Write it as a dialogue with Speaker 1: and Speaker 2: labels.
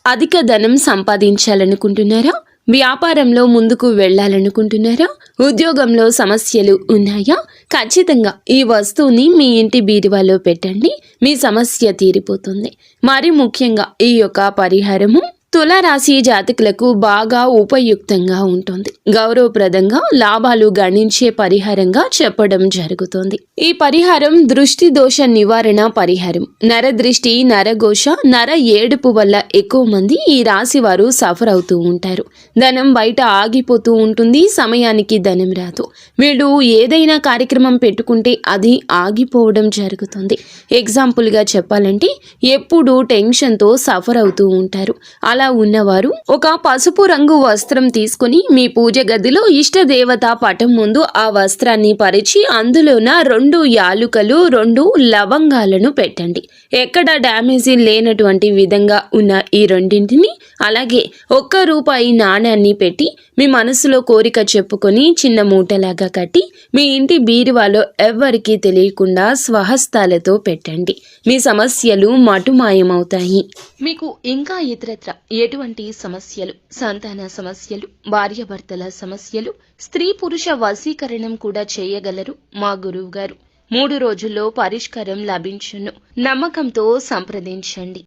Speaker 1: అధిక ధనం సంపాదించాలనుకుంటున్నారా? వ్యాపారంలో ముందుకు వెళ్ళాలనుకుంటున్నారా? ఉద్యోగంలో సమస్యలు ఉన్నాయా? ఖచ్చితంగా ఈ వస్తువుని మీ ఇంటి బీరువాలో పెట్టండి, మీ సమస్య తీరిపోతుంది. మరి ముఖ్యంగా ఈ యొక్క పరిహారము తులారాశి జాతకులకు బాగా ఉపయుక్తంగా ఉంటుంది. గౌరవప్రదంగా లాభాలు గణించే పరిహారంగా చెప్పడం జరుగుతుంది. ఈ పరిహారం దృష్టి దోష నివారణ పరిహారం. నరదృష్టి, నరఘోష, నర ఏడుపు వల్ల ఎక్కువ మంది ఈ రాశి వారు సఫర్ అవుతూ ఉంటారు. ధనం బయట ఆగిపోతూ ఉంటుంది, సమయానికి ధనం రాదు. వీళ్ళు ఏదైనా కార్యక్రమం పెట్టుకుంటే అది ఆగిపోవడం జరుగుతుంది. ఎగ్జాంపుల్గా చెప్పాలంటే ఎప్పుడూ టెన్షన్తో సఫర్ అవుతూ ఉంటారు. అలా ఉన్నవారు ఒక పసుపు రంగు వస్త్రం తీసుకుని మీ పూజ గదిలో ఇష్ట దేవత పటం ముందు ఆ వస్త్రాన్ని పరిచి అందులోన 2 యాలుకలు 2 లవంగాలను పెట్టండి. ఎక్కడ డ్యామేజీ లేనటువంటి విధంగా ఉన్న ఈ రెండింటిని అలాగే ₹1 నాణ్యాన్ని పెట్టి మీ మనసులో కోరిక చెప్పుకొని చిన్న మూటలాగా కట్టి మీ ఇంటి బీరువాలో ఎవ్వరికీ తెలియకుండా స్వహస్తాలతో పెట్టండి. మీ సమస్యలు మటుమాయమవుతాయి. మీకు ఇంకా ఇతరత్ర ఎటువంటి సమస్యలు, సంతాన సమస్యలు, భార్యాభర్తల సమస్యలు, స్త్రీ పురుష వశీకరణం కూడా చేయగలరు మా గురువు గారు. 3 రోజుల్లో పరిష్కారం లభించును. నమ్మకంతో సంప్రదించండి.